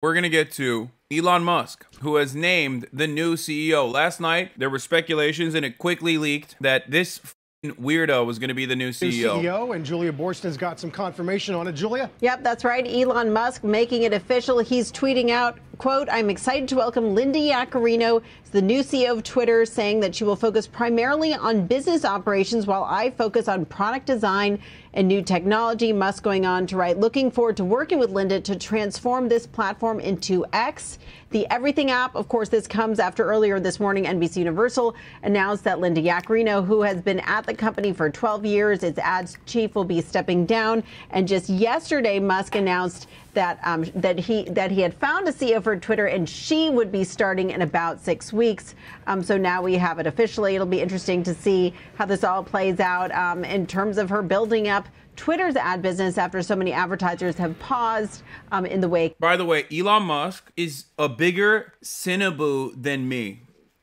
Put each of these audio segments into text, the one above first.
we're going to get to Elon Musk, who has named the new CEO. Last night, there were speculations, and it quickly leaked that this weirdo was going to be the new CEO. And Julia Borston's got some confirmation on it. Julia? Yep, that's right. Elon Musk making it official. He's tweeting out, quote, "I'm excited to welcome Linda Yaccarino, the new CEO of Twitter, saying that she will focus primarily on business operations while I focus on product design and new technology." Musk going on to write, "Looking forward to working with Linda to transform this platform into X, the everything app." Of course, this comes after earlier this morning, NBC Universal announced that Linda Yaccarino, who has been at the company for 12 years, its ads chief, will be stepping down. And just yesterday, Musk announced that he had found a CEO for Twitter, and she would be starting in about 6 weeks. So now we have it officially. It'll be interesting to see how this all plays out in terms of her building up Twitter's ad business after so many advertisers have paused in the wake. By the way, Elon Musk is a bigger cinnaboo than me.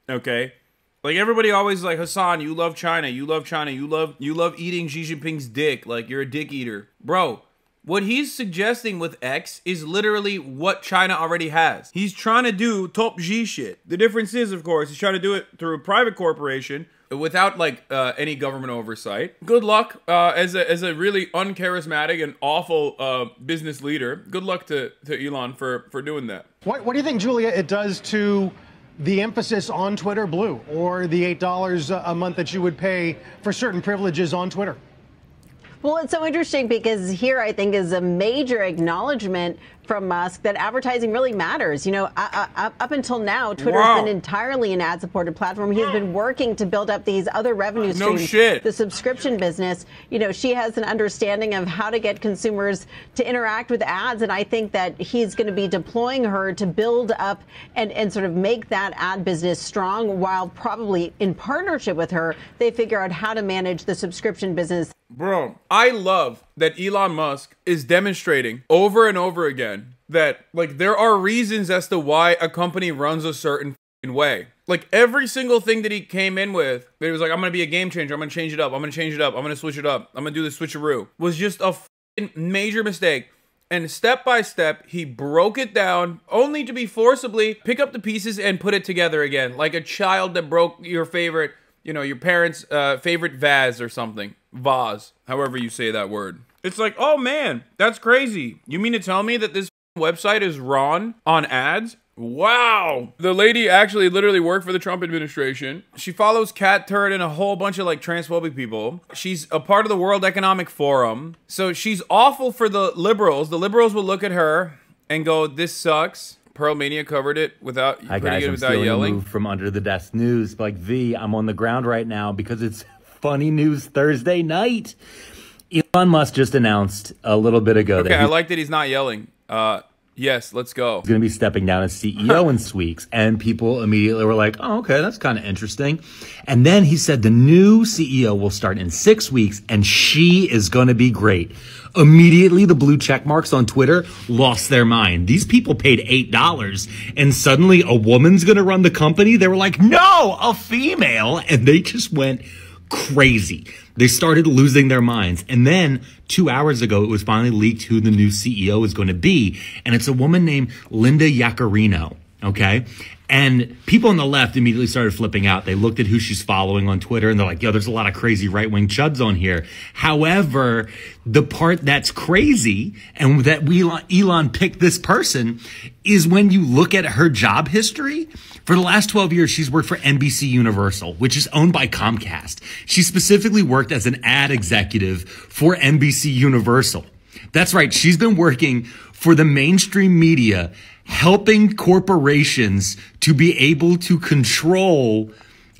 Okay? Like, everybody always like, Hasan, you love China, you love China, you love eating Xi Jinping's dick, like you're a dick eater. Bro, what he's suggesting with X is literally what China already has. He's trying to do top G shit. The difference is, of course, he's trying to do it through a private corporation without like any government oversight. Good luck as a really uncharismatic and awful business leader. Good luck to Elon for doing that. What do you think, Julia, it does to the emphasis on Twitter Blue, or the $8 a month that you would pay for certain privileges on Twitter? Well, it's so interesting because here, I think, is a major acknowledgement from Musk that advertising really matters. You know, up until now, Twitter's been entirely an ad-supported platform. He's been working to build up these other revenue streams. No shit. The subscription business. You know, she has an understanding of how to get consumers to interact with ads, and I think that he's going to be deploying her to build up and sort of make that ad business strong, while probably in partnership with her, they figure out how to manage the subscription business. Bro, I love that Elon Musk is demonstrating over and over again that, like, there are reasons as to why a company runs a certain way. Like, every single thing that he came in with, it was like, I'm going to be a game changer, I'm going to change it up, I'm going to change it up, I'm going to switch it up, I'm going to do the switcheroo, was just a major mistake. And step by step, he broke it down, only to be forcibly pick up the pieces and put it together again. Like a child that broke your favorite, you know, your parents' favorite vase or something. Vase, however you say that word. It's like, oh man, that's crazy. You mean to tell me that this website is run on ads? Wow. The lady actually literally worked for the Trump administration. She follows Cat Turd and a whole bunch of like transphobic people. She's a part of the World Economic Forum. So she's awful for the liberals. The liberals will look at her and go, this sucks. Pearl Mania covered it without yelling. Move from under the desk news. Like, I'm on the ground right now because it's funny news Thursday night. Elon Musk just announced a little bit ago that I like that he's not yelling. Yes, let's go. He's going to be stepping down as CEO in weeks. And people immediately were like, oh, okay, that's kind of interesting. And then he said the new CEO will start in 6 weeks and she is going to be great. Immediately, the blue check marks on Twitter lost their mind. These people paid $8 and suddenly a woman's going to run the company. They were like, no, a female. And they just went crazy. They started losing their minds. And then 2 hours ago, it was finally leaked who the new CEO is going to be. And it's a woman named Linda Yaccarino. Okay. And people on the left immediately started flipping out. They looked at who she's following on Twitter and they're like, yo, there's a lot of crazy right-wing chuds on here. However, the part that's crazy and that Elon picked this person is when you look at her job history. For the last 12 years, she's worked for NBC Universal, which is owned by Comcast. She specifically worked as an ad executive for NBC Universal. That's right. She's been working for the mainstream media, helping corporations to be able to control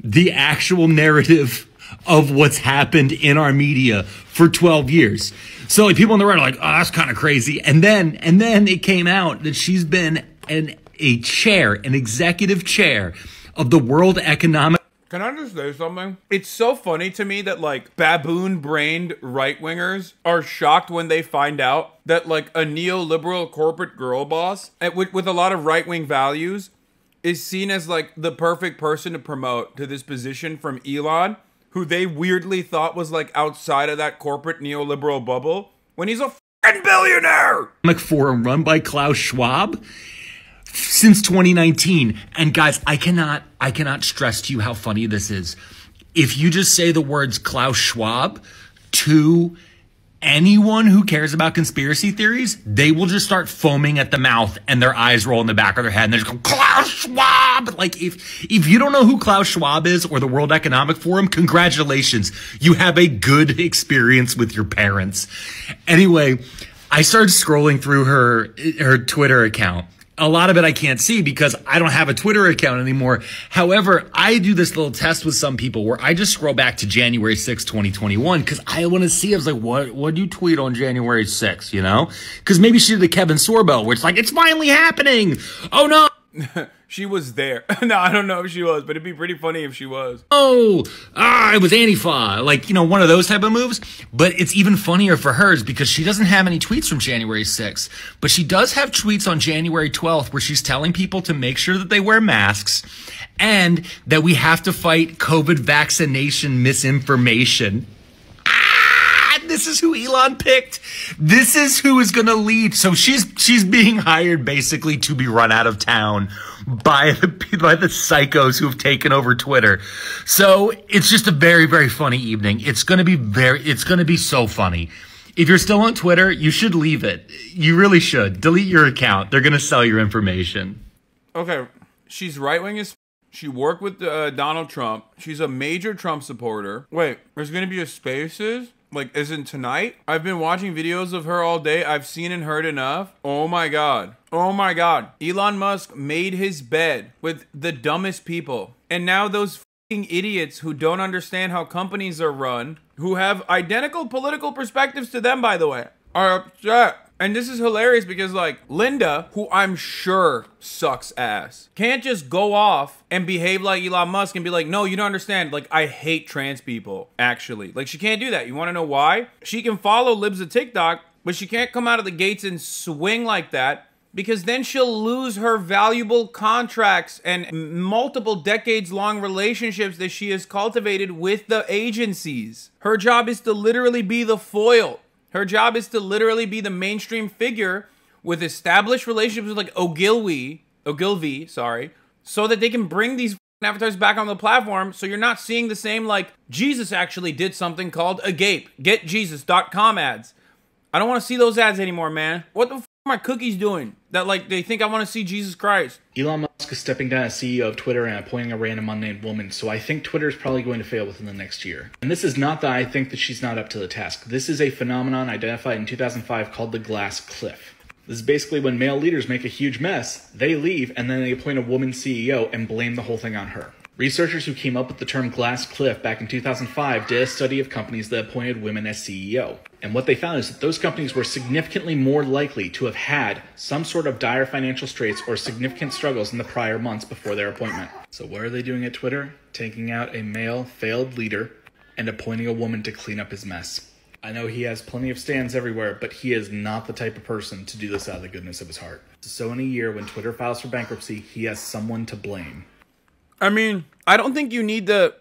the actual narrative of what's happened in our media for 12 years. So like, people on the right are like, oh, that's kind of crazy. And then it came out that she's been an executive chair of the World Economic. Can I just say something? It's so funny to me that, like, baboon-brained right-wingers are shocked when they find out that, like, a neoliberal corporate girl boss with a lot of right-wing values is seen as, like, the perfect person to promote to this position from Elon, who they weirdly thought was, like, outside of that corporate neoliberal bubble, when he's a f***ing billionaire! Forum run by Klaus Schwab. since 2019. And guys, I cannot stress to you how funny this is. If you just say the words Klaus Schwab to anyone who cares about conspiracy theories, they will just start foaming at the mouth and their eyes roll in the back of their head and they just go, Klaus Schwab! Like, if you don't know who Klaus Schwab is or the World Economic Forum, congratulations. You have a good experience with your parents. Anyway, I started scrolling through her Twitter account. A lot of it I can't see because I don't have a Twitter account anymore. However, I do this little test with some people where I just scroll back to January 6, 2021, because I want to see. I was like, what did you tweet on January 6th, you know? Because maybe she did the Kevin Sorbo, where it's like, it's finally happening. Oh, no. She was there. No, I don't know if she was, but it'd be pretty funny if she was. It was Antifa. Like, you know, one of those type of moves. But it's even funnier for hers because she doesn't have any tweets from January 6th. But she does have tweets on January 12th where she's telling people to make sure that they wear masks and that we have to fight COVID vaccination misinformation. This is who Elon picked. This is who is going to lead. So she's being hired basically to be run out of town by the psychos who have taken over Twitter. So it's just a very, very funny evening. It's going to be so funny. If you're still on Twitter, you should leave it. You really should. Delete your account. They're going to sell your information. Okay. She's right-wing as she worked with Donald Trump. She's a major Trump supporter. Wait, there's going to be a Spaces? Like, isn't tonight? I've been watching videos of her all day. I've seen and heard enough. Oh my God. Oh my God. Elon Musk made his bed with the dumbest people. And now those fucking idiots who don't understand how companies are run, who have identical political perspectives to them, by the way, are upset. And this is hilarious because, like, Linda, who I'm sure sucks ass, can't just go off and behave like Elon Musk and be like, no, you don't understand. Like, I hate trans people, actually. Like, she can't do that. You want to know why? She can follow libs of TikTok, but she can't come out of the gates and swing like that because then she'll lose her valuable contracts and multiple decades-long relationships that she has cultivated with the agencies. Her job is to literally be the foil. Her job is to literally be the mainstream figure with established relationships with like Ogilvy, so that they can bring these advertisers back on the platform so you're not seeing the same like Jesus actually did something called Agape, getjesus.com ads. I don't want to see those ads anymore, man. What the f are my cookies doing? That like they think I want to see Jesus Christ. Elon Musk is stepping down as CEO of Twitter and appointing a random unnamed woman, so I think Twitter is probably going to fail within the next year. And this is not that I think that she's not up to the task. This is a phenomenon identified in 2005 called the glass cliff. This is basically when male leaders make a huge mess, they leave, and then they appoint a woman CEO and blame the whole thing on her. Researchers who came up with the term glass cliff back in 2005 did a study of companies that appointed women as CEO. And what they found is that those companies were significantly more likely to have had some sort of dire financial straits or significant struggles in the prior months before their appointment. So what are they doing at Twitter? Taking out a male failed leader and appointing a woman to clean up his mess. I know he has plenty of stands everywhere, but he is not the type of person to do this out of the goodness of his heart. So in a year when Twitter files for bankruptcy, he has someone to blame. I mean, I don't think you need the,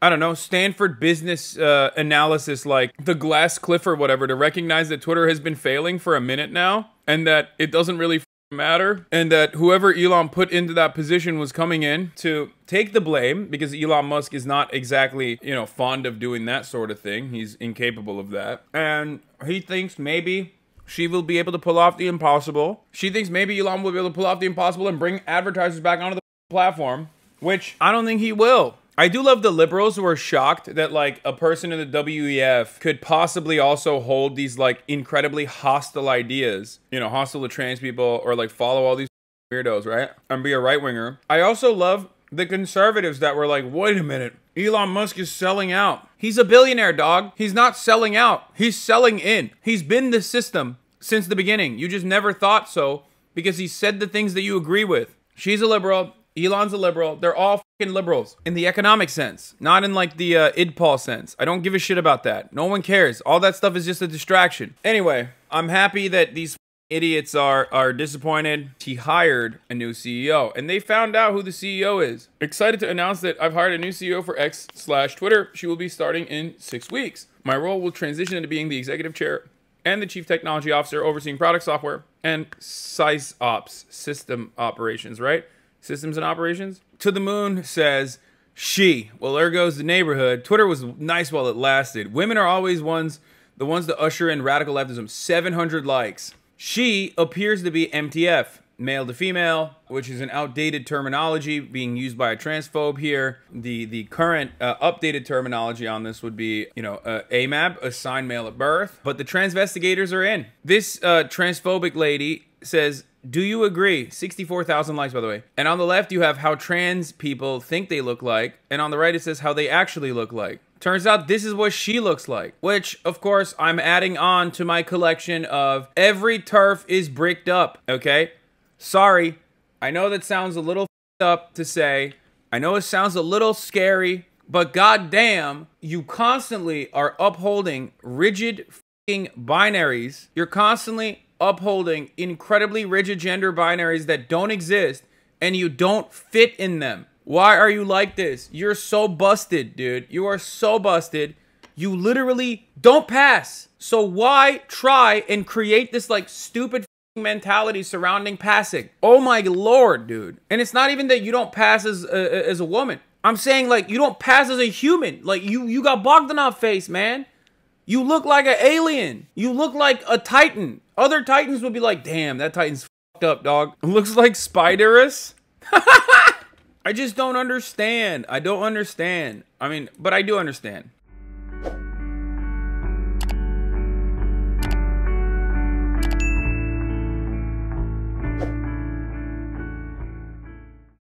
I don't know, Stanford business analysis like the glass cliff or whatever to recognize that Twitter has been failing for a minute now and that it doesn't really matter and that whoever Elon put into that position was coming in to take the blame because Elon Musk is not exactly, fond of doing that sort of thing. He's incapable of that. And he thinks maybe she will be able to pull off the impossible. She thinks maybe Elon will be able to pull off the impossible and bring advertisers back onto the platform, which I don't think he will. I do love the liberals who are shocked that like a person in the WEF could possibly also hold these like incredibly hostile ideas, hostile to trans people or like follow all these weirdos, right? And be a right winger. I also love the conservatives that were like, wait a minute, Elon Musk is selling out. He's a billionaire, dog. He's not selling out. He's selling in. He's been the system since the beginning. You just never thought so because he said the things that you agree with. She's a liberal. Elon's a liberal. They're all fucking liberals in the economic sense, not in like the IDPAL sense. I don't give a shit about that. No one cares. All that stuff is just a distraction. Anyway, I'm happy that these idiots are disappointed. He hired a new CEO and they found out who the CEO is. Excited to announce that I've hired a new CEO for X/Twitter. She will be starting in 6 weeks. My role will transition into being the executive chair and the chief technology officer overseeing product software and SysOps, system operations, right? Systems and operations. To the Moon says, she, well, there goes the neighborhood. Twitter was nice while it lasted. Women are always the ones to usher in radical leftism. 700 likes. She appears to be MTF, male to female, which is an outdated terminology being used by a transphobe here. The current updated terminology on this would be, AMAB, assigned male at birth. But the transvestigators are in. This transphobic lady says, do you agree? 64,000 likes, by the way. And on the left, you have how trans people think they look like. And on the right, it says how they actually look like. Turns out this is what she looks like. Which, of course, I'm adding on to my collection of every turf is bricked up, okay? Sorry. I know that sounds a little up to say. I know it sounds a little scary. But goddamn, you constantly are upholding rigid binaries. You're constantly upholding incredibly rigid gender binaries that don't exist, and you don't fit in them. Why are you like this? You're so busted, dude. You are so busted. You literally don't pass. So why try and create this like stupid mentality surrounding passing? Oh my lord, dude. And it's not even that you don't pass as a woman. I'm saying like you don't pass as a human. Like you got Bogdanov face, man. You look like an alien. You look like a Titan. Other Titans would be like, damn, that Titan's fucked up, dog. Looks like Spiderus. I just don't understand. I don't understand. I mean, but I do understand.